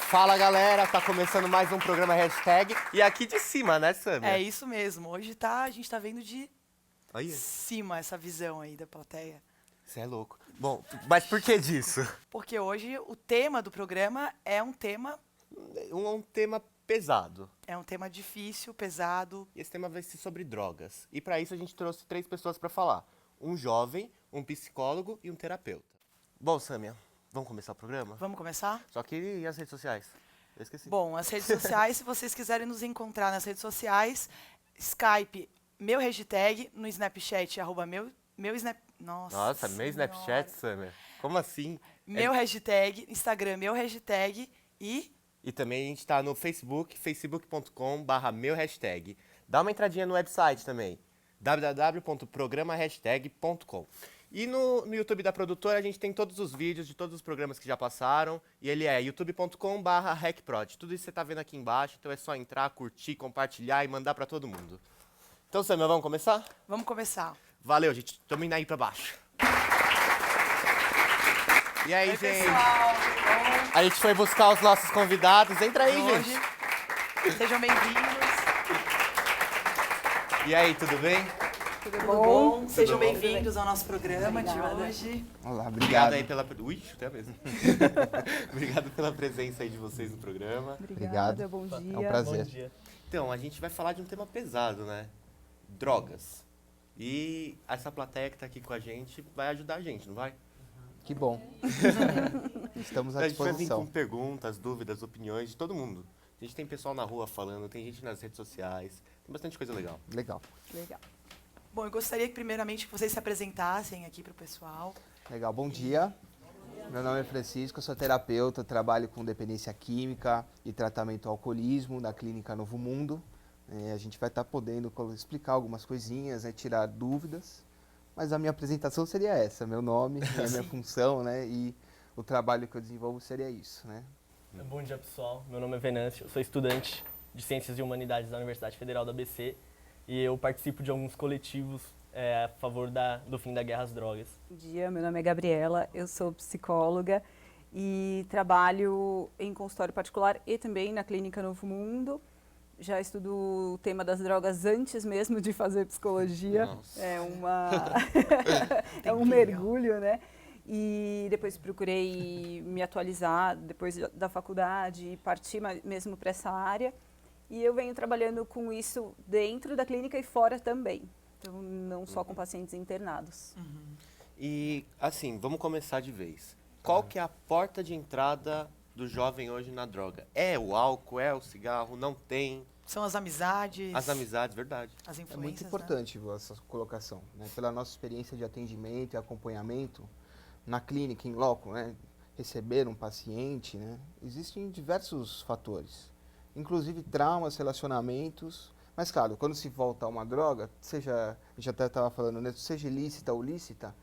Fala galera, tá começando mais um programa Hashtag. E aqui de cima, né, Samia? É isso mesmo. Hoje a gente tá vendo de Aí. cima essa visão aí da plateia. Você é louco. Bom, mas por que disso? Porque hoje o tema do programa é um tema Um tema pesado. difícil, pesado. E esse tema vai ser sobre drogas. E pra isso a gente trouxe 3 pessoas pra falar. Um jovem, um psicólogo e um terapeuta. Bom, Samia, vamos começar o programa? Vamos começar? Só que e as redes sociais? Eu esqueci. Bom, as redes sociais, se vocês quiserem nos encontrar nas redes sociais, Skype, meu hashtag, no Snapchat, meu Snap... Nossa, meu Senhora. Snapchat, Samia. Como assim? Meu hashtag, Instagram, meu hashtag e... E também a gente tá no Facebook, facebook.com/meu hashtag. Dá uma entradinha no website também, www.programahashtag.com. E no YouTube da produtora a gente tem todos os vídeos de todos os programas que já passaram. E ele é youtube.com/hackprod. Tudo isso você tá vendo aqui embaixo, então é só entrar, curtir, compartilhar e mandar pra todo mundo. Então, Samia, vamos começar? Vamos começar. Valeu, gente. Tamo indo aí pra baixo. E aí, Oi, gente? pessoal, tudo bom? A gente foi buscar os nossos convidados. Entra aí, Hoje. gente. Sejam bem-vindos. E aí, tudo bem? Tudo bom? Sejam bom? bem-vindos ao nosso programa de hoje. Olá, Obrigado obrigado. aí pela... Ui, até mesmo. Obrigado pela presença aí de vocês no programa. Obrigado. Bom dia. É um prazer. Bom dia. Então, a gente vai falar de um tema pesado, né? Drogas. E essa plateia que tá aqui com a gente vai ajudar a gente, não vai? Que bom. Estamos à A gente vai vir com disposição. perguntas, dúvidas, opiniões de todo mundo. A gente tem pessoal na rua falando, tem gente nas redes sociais, tem bastante coisa legal. Legal. Legal. Bom, eu gostaria que primeiramente que vocês se apresentassem aqui para o pessoal. Legal. Bom dia. Meu nome é Francisco, eu sou terapeuta, trabalho com dependência química e tratamento ao alcoolismo na Clínica Novo Mundo. A gente vai estar podendo explicar algumas coisinhas, tirar dúvidas, mas a minha apresentação seria essa, meu nome, a minha função, né? E o trabalho que eu desenvolvo seria isso, né? Bom dia, pessoal. Meu nome é Venâncio, eu sou estudante de Ciências e Humanidades da Universidade Federal da ABC e eu participo de alguns coletivos a favor do fim da guerra às drogas. Bom dia, meu nome é Gabriela, eu sou psicóloga e trabalho em consultório particular e também na Clínica Novo Mundo. Já estudo o tema das drogas antes mesmo de fazer psicologia. Nossa. É é um mergulho, né? E depois procurei me atualizar depois da faculdade e partir mesmo para essa área. E eu venho trabalhando com isso dentro da clínica e fora também. Então, não só com pacientes internados. E, assim, vamos começar de vez. Qual que é a porta de entrada do jovem hoje na droga? É o álcool, é o cigarro, não tem? São as amizades, As amizades, verdade. as É influências. muito né? importante essa colocação, né? Pela nossa experiência de atendimento e acompanhamento na clínica, em loco, né? Receber um paciente, né? Existem diversos fatores, inclusive traumas, relacionamentos. Mas, claro, quando se volta a uma droga, seja, a gente até estava falando, né? Seja ilícita ou lícita,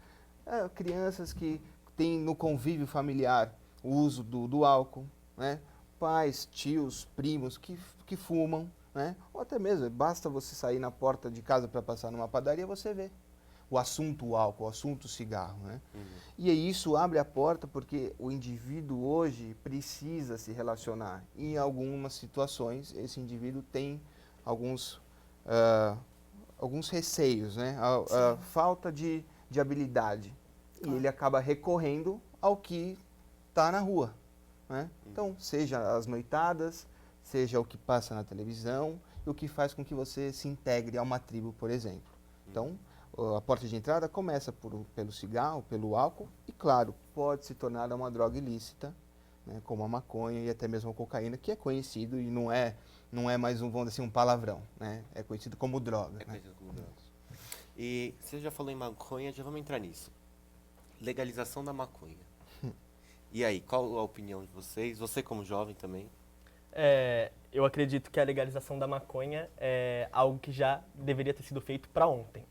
crianças que têm no convívio familiar o uso do álcool, né? Pais, tios, primos que fumam, né? Ou até mesmo, basta você sair na porta de casa para passar numa padaria, você vê o assunto álcool, o assunto cigarro, né? E aí isso abre a porta porque o indivíduo hoje precisa se relacionar. E em algumas situações, esse indivíduo tem alguns receios, né? A falta de habilidade. E ele acaba recorrendo ao que está na rua, né? Então, seja as noitadas, seja o que passa na televisão, e o que faz com que você se integre a uma tribo, por exemplo. Então, a porta de entrada começa pelo cigarro, pelo álcool, e claro, pode se tornar uma droga ilícita, né, como a maconha e até mesmo a cocaína, que é conhecido e não é mais vamos dizer assim, um palavrão, né? É conhecido como droga. É Né? conhecido como droga. E você já falou em maconha, já vamos entrar nisso. Legalização da maconha. E aí, qual a opinião de vocês? Você como jovem também? Eu acredito que a legalização da maconha é algo que já deveria ter sido feito para ontem.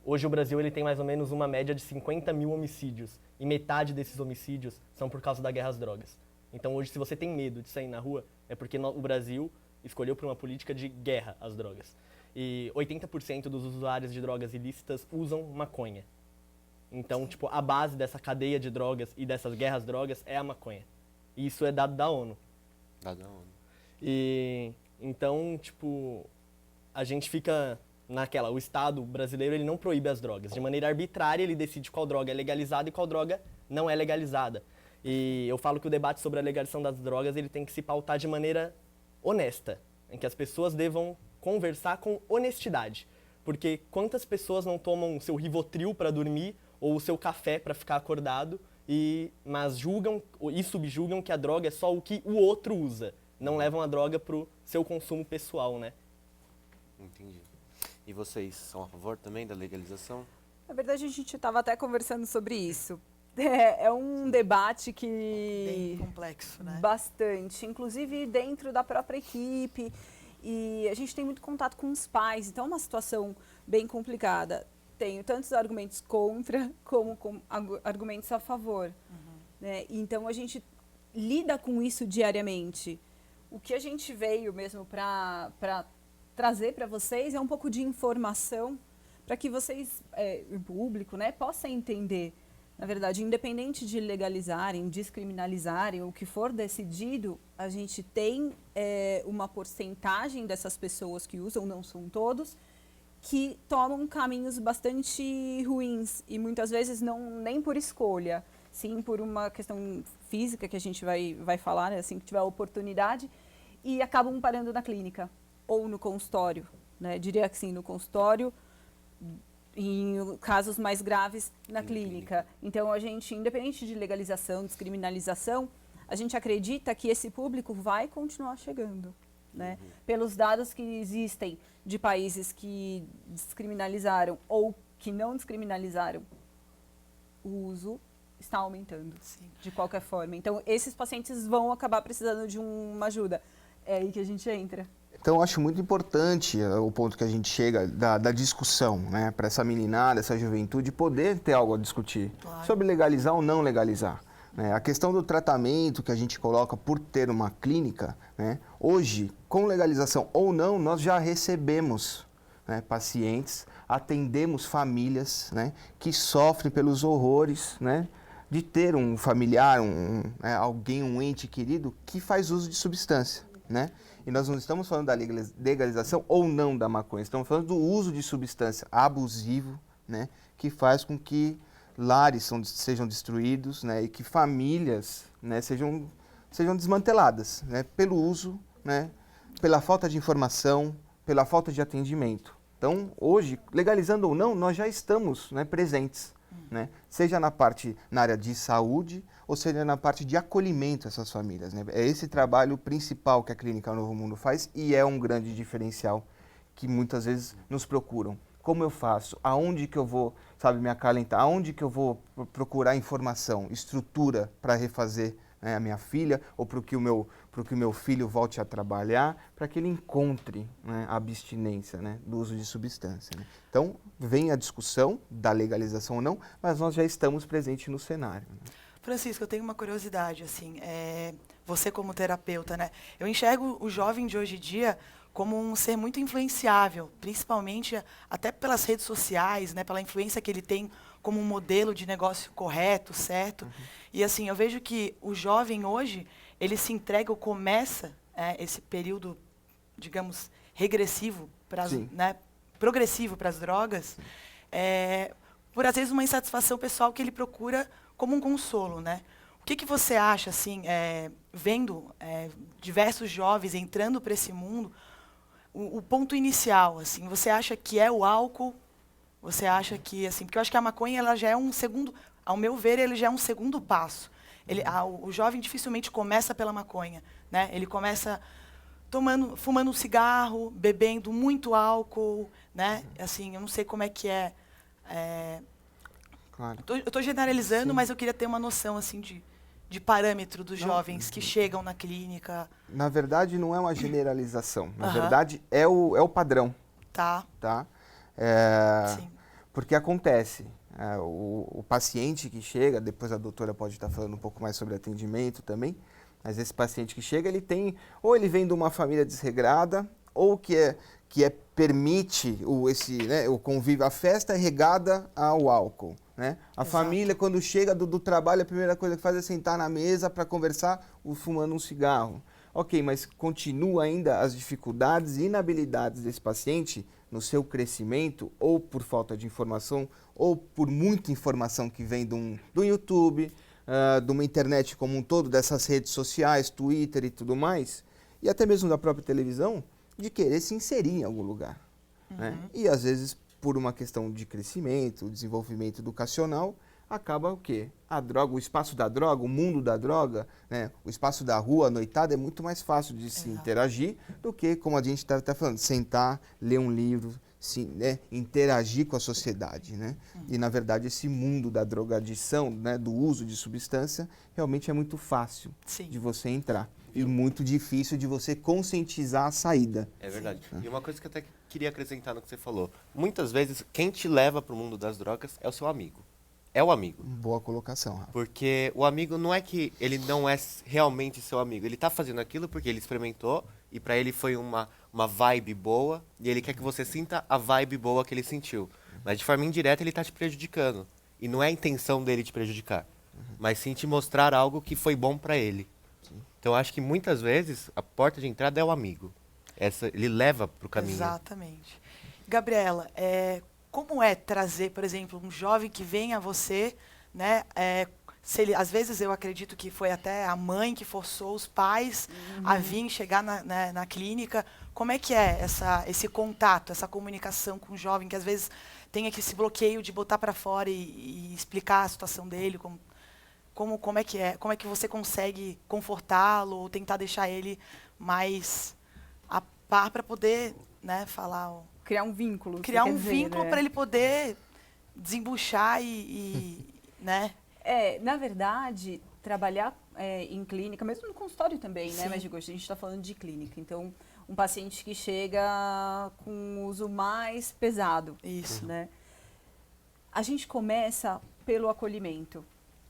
Hoje o Brasil ele tem mais ou menos uma média de 50 mil homicídios e metade desses homicídios são por causa da guerra às drogas. Então hoje se você tem medo de sair na rua é porque o Brasil escolheu por uma política de guerra às drogas. E 80% dos usuários de drogas ilícitas usam maconha. Então, tipo, a base dessa cadeia de drogas e dessas guerras às drogas é a maconha. E isso é dado da ONU. Dado da ONU. E então, tipo, a gente fica naquela, o Estado brasileiro, ele não proíbe as drogas. De maneira arbitrária, ele decide qual droga é legalizada e qual droga não é legalizada. E eu falo que o debate sobre a legalização das drogas, ele tem que se pautar de maneira honesta, em que as pessoas devam conversar com honestidade. Porque quantas pessoas não tomam o seu Rivotril para dormir ou o seu café para ficar acordado, mas julgam e subjugam que a droga é só o que o outro usa. Não levam a droga pro seu consumo pessoal, né? Entendi. E vocês são a favor também da legalização? Na verdade, a gente estava até conversando sobre isso. É um debate que... Bem complexo, né? Bastante. Inclusive dentro da própria equipe. E a gente tem muito contato com os pais. Então é uma situação bem complicada. Tenho tantos argumentos contra como argumentos a favor. Né? Então a gente lida com isso diariamente. O que a gente veio mesmo para trazer para vocês é um pouco de informação para que vocês, o público, né, possa entender. Na verdade, independente de legalizarem, descriminalizarem, o que for decidido, a gente tem uma porcentagem dessas pessoas que usam, não são todos, que tomam caminhos bastante ruins e muitas vezes não nem por escolha, sim por uma questão física que a gente vai falar, né, assim que tiver a oportunidade, e acabam parando na clínica ou no consultório, né? Diria que sim, no consultório, em casos mais graves na clínica. Então a gente, independente de legalização, descriminalização, a gente acredita que esse público vai continuar chegando, né? Pelos dados que existem de países que descriminalizaram ou que não descriminalizaram, o uso está aumentando, Sim. de qualquer forma. Então esses pacientes vão acabar precisando de uma ajuda. É aí que a gente entra. Então, eu acho muito importante o ponto que a gente chega da discussão, né? Para essa meninada, essa juventude, poder ter algo a discutir Claro. sobre legalizar ou não legalizar. Né? A questão do tratamento que a gente coloca por ter uma clínica, né? Hoje, com legalização ou não, nós já recebemos, né, pacientes, atendemos famílias, né, que sofrem pelos horrores, né, de ter um familiar, alguém, um ente querido que faz uso de substância, né? E nós não estamos falando da legalização ou não da maconha, estamos falando do uso de substância abusivo, né? Que faz com que lares sejam destruídos, né? E que famílias, né, sejam desmanteladas, né? Pelo uso, né? Pela falta de informação, pela falta de atendimento. Então, hoje, legalizando ou não, nós já estamos, né, presentes. Né? Seja na área de saúde ou seja na parte de acolhimento dessas famílias. Né? É esse trabalho principal que a Clínica Novo Mundo faz e é um grande diferencial que muitas vezes nos procuram. Como eu faço? Aonde que eu vou, me acalentar? Aonde que eu vou procurar informação, estrutura para refazer, né, a minha filha ou para que o meu filho volte a trabalhar, para que ele encontre, né, a abstinência, né, do uso de substância. Né? Então, vem a discussão da legalização ou não, mas nós já estamos presentes no cenário. Né? Francisco, eu tenho uma curiosidade, assim, você como terapeuta, né? Eu enxergo o jovem de hoje em dia como um ser muito influenciável, principalmente até pelas redes sociais, né, pela influência que ele tem como um modelo de negócio correto, certo? E assim, eu vejo que o jovem hoje, ele se entrega ou começa esse período, digamos, regressivo, né, progressivo para as drogas, por às vezes uma insatisfação pessoal que ele procura como um consolo, né? O que você acha, assim, vendo diversos jovens entrando para esse mundo, o ponto inicial, assim, você acha que é o álcool? Você acha que, assim, porque eu acho que a maconha, ela já é um segundo, ao meu ver, ele já é um segundo passo. O jovem dificilmente começa pela maconha, né? Ele começa fumando um cigarro, bebendo muito álcool, né? Assim, eu não sei como é que é. Claro. Eu estou generalizando, Sim. mas eu queria ter uma noção, assim, de parâmetro dos jovens que chegam na clínica. Na verdade, não é uma generalização. Na Aham. verdade, é o padrão. Tá? Tá? Sim. Porque acontece, o paciente que chega, depois a doutora pode estar falando um pouco mais sobre atendimento também, mas esse paciente que chega, ou ele vem de uma família desregrada, ou que permite o convívio, a festa é regada ao álcool, né? A Exato. família, quando chega do trabalho, a primeira coisa que faz é sentar na mesa para conversar, fumando um cigarro. Ok, mas continua ainda as dificuldades e inabilidades desse paciente no seu crescimento, ou por falta de informação, ou por muita informação que vem do YouTube, de uma internet como um todo, dessas redes sociais, Twitter e tudo mais, e até mesmo da própria televisão, de querer se inserir em algum lugar. Né? E às vezes, por uma questão de crescimento, desenvolvimento educacional, acaba o quê? A droga, o espaço da droga, o mundo da droga, né? O espaço da rua, a noitada, é muito mais fácil de se interagir do que, como a gente está até falando, sentar, ler um livro, né? Interagir com a sociedade. Né? E, na verdade, esse mundo da drogadição, né? Do uso de substância, realmente é muito fácil Sim. de você entrar. E muito difícil de você conscientizar a saída. É verdade. E uma coisa que eu até queria acrescentar no que você falou. Muitas vezes, quem te leva para o mundo das drogas é o seu amigo. É o amigo. Boa colocação, Rafa. Porque o amigo não é que ele não é realmente seu amigo. Ele tá fazendo aquilo porque ele experimentou e para ele foi uma vibe boa e ele quer que você sinta a vibe boa que ele sentiu. Mas de forma indireta ele tá te prejudicando. E não é a intenção dele te prejudicar, mas sim te mostrar algo que foi bom para ele. Então eu acho que muitas vezes a porta de entrada é o amigo. Ele leva pro caminho. Exatamente. Gabriela, como é trazer, por exemplo, um jovem que vem a você, né? Às vezes eu acredito que foi até a mãe que forçou os pais a vir chegar na clínica. Como é que é esse contato, essa comunicação com o jovem que às vezes tem aqui esse bloqueio de botar para fora e explicar a situação dele? Como é que é? Como é que você consegue confortá-lo ou tentar deixar ele mais a par para poder, né, falar? Criar um vínculo. Criar você um quer dizer, vínculo né? para ele poder desembuchar né? Na verdade, trabalhar em clínica, mesmo no consultório também, né? Sim. Mas digo, a gente está falando de clínica. Então, um paciente que chega com uso mais pesado, Isso. né? A gente começa pelo acolhimento,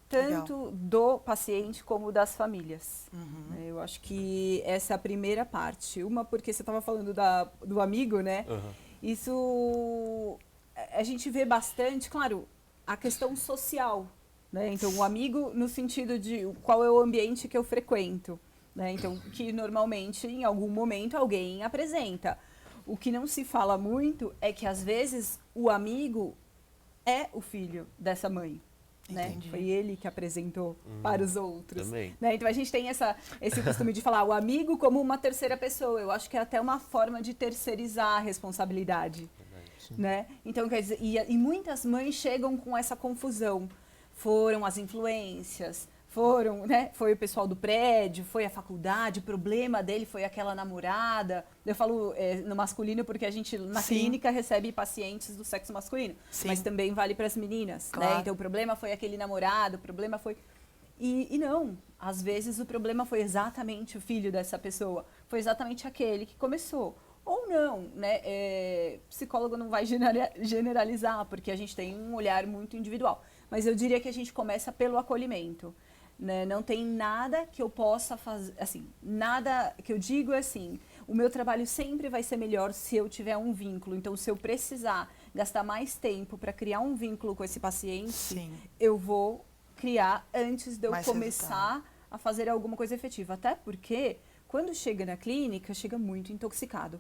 tanto do paciente como das famílias. Né? Eu acho que essa é a primeira parte. Uma, porque você estava falando do amigo, né? Isso a gente vê bastante, claro, a questão social, né? Então, o amigo no sentido de qual é o ambiente que eu frequento, né? Então, que normalmente, em algum momento, alguém apresenta. O que não se fala muito é que, às vezes, o amigo é o filho dessa mãe. Né? Entendi. Foi ele que apresentou para os outros. Também. Né? Então a gente tem esse costume de falar o amigo como uma terceira pessoa. Eu acho que é até uma forma de terceirizar a responsabilidade. Né? Então, quer dizer, e muitas mães chegam com essa confusão. Foram as influências, né? Foi o pessoal do prédio, foi a faculdade, o problema dele foi aquela namorada. Eu falo no masculino porque a gente, na Sim. clínica, recebe pacientes do sexo masculino. Sim. Mas também vale para as meninas. Claro. Né? Então, o problema foi aquele namorado, o problema foi... E não, às vezes o problema foi exatamente o filho dessa pessoa. Foi exatamente aquele que começou. Ou não, né? Psicólogo não vai generalizar, porque a gente tem um olhar muito individual. Mas eu diria que a gente começa pelo acolhimento. Né? Não tem nada que eu possa fazer, assim, nada que eu digo é assim, o meu trabalho sempre vai ser melhor se eu tiver um vínculo. Então, se eu precisar gastar mais tempo para criar um vínculo com esse paciente, Sim. eu vou criar antes de eu Mais começar a fazer alguma coisa efetiva. Até porque, quando chega na clínica, chega muito intoxicado.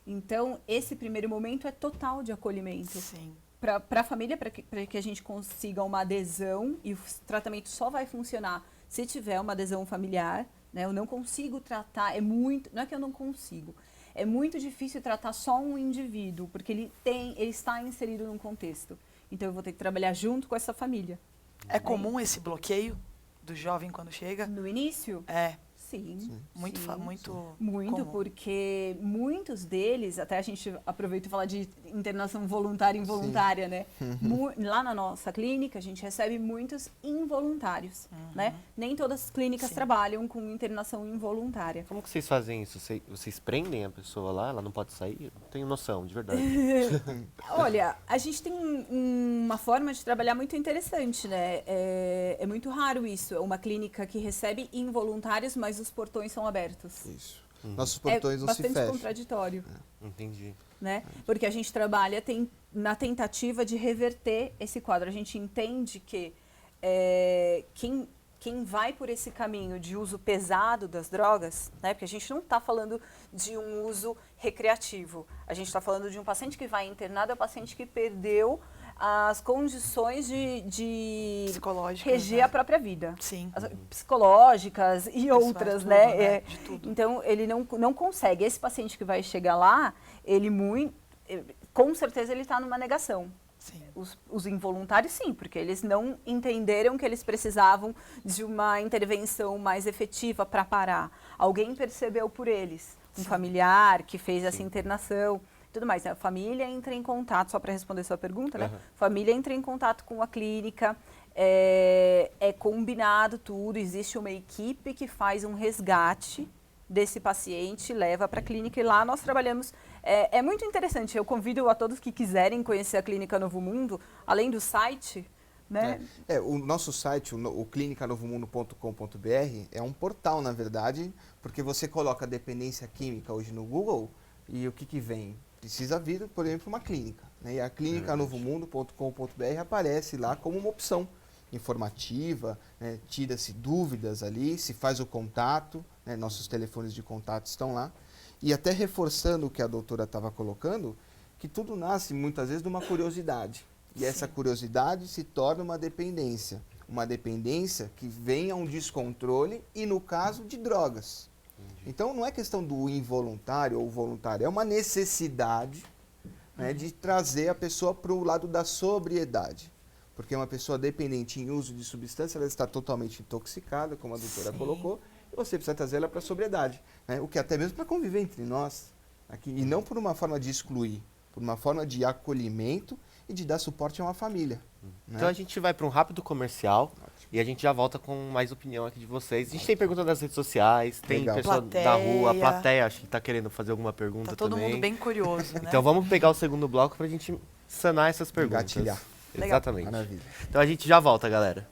Então, esse primeiro momento é total de acolhimento. Sim. Para a família, para que a gente consiga uma adesão, e o tratamento só vai funcionar se tiver uma adesão familiar. Né? Eu não consigo tratar, não é que eu não consigo, é muito difícil tratar só um indivíduo, porque ele está inserido num contexto. Então eu vou ter que trabalhar junto com essa família. É comum esse bloqueio do jovem quando chega? No início? Sim. Muito, sim. muito comum. Porque muitos deles, até a gente aproveita e fala de internação voluntária e involuntária, né? Lá na nossa clínica, a gente recebe muitos involuntários, né? Nem todas as clínicas trabalham com internação involuntária. Como que vocês fazem isso? Vocês prendem a pessoa lá? Ela não pode sair? Eu não tenho noção, de verdade. Olha, a gente tem uma forma de trabalhar muito interessante, né? É muito raro isso. É uma clínica que recebe involuntários, mas os portões são abertos. Isso. nossos portões não se bastante fecham. contraditório. Entendi. Né? Porque a gente trabalha na tentativa de reverter esse quadro. A gente entende que quem vai por esse caminho de uso pesado das drogas, né? Porque a gente não está falando de um uso recreativo. A gente está falando de um paciente que vai internado, é um paciente que perdeu as condições de Psicológicas, reger né? a própria vida. Sim. Psicológicas e outras, tudo, né? né? De tudo. Então, ele não consegue. Esse paciente que vai chegar lá, com certeza ele está numa negação. Sim. Os involuntários, sim, porque eles não entenderam que eles precisavam de uma intervenção mais efetiva para parar. Alguém percebeu por eles, um familiar que fez essa internação, tudo mais. A família entra em contato, só para responder sua pergunta, né? Família entra em contato com a clínica, é combinado tudo, existe uma equipe que faz um resgate desse paciente, leva para a clínica e lá nós trabalhamos. É muito interessante, eu convido a todos que quiserem conhecer a Clínica Novo Mundo, além do site, né? O nosso site, o clinicanovomundo.com.br, é um portal, na verdade, porque você coloca dependência química hoje no Google e o que vem? Precisa vir, por exemplo, uma clínica. Né? E a clinicanovomundo.com.br aparece lá como uma opção informativa, né? Tira-se dúvidas ali, se faz o contato, né? Nossos telefones de contato estão lá. E até reforçando o que a doutora estava colocando, que tudo nasce muitas vezes de uma curiosidade. E essa curiosidade se torna uma dependência. Uma dependência que vem a um descontrole e, no caso, de drogas. Então, não é questão do involuntário ou voluntário, é uma necessidade, né, de trazer a pessoa para o lado da sobriedade. Porque uma pessoa dependente em uso de substância, ela está totalmente intoxicada, como a doutora colocou, e você precisa trazer ela para a sobriedade. Né? O que até mesmo para conviver entre nós. Aqui, e não por uma forma de excluir, por uma forma de acolhimento e de dar suporte a uma família. Né? Então a gente vai para um rápido comercial e a gente já volta com mais opinião aqui de vocês. A gente tem pergunta nas redes sociais, tem Legal. pessoa da rua, a plateia, acho que está querendo fazer alguma pergunta Tá todo também. mundo bem curioso, né? Então vamos pegar o segundo bloco para a gente sanar essas perguntas. Engatilhar. Exatamente. Maravilha. Então a gente já volta, galera.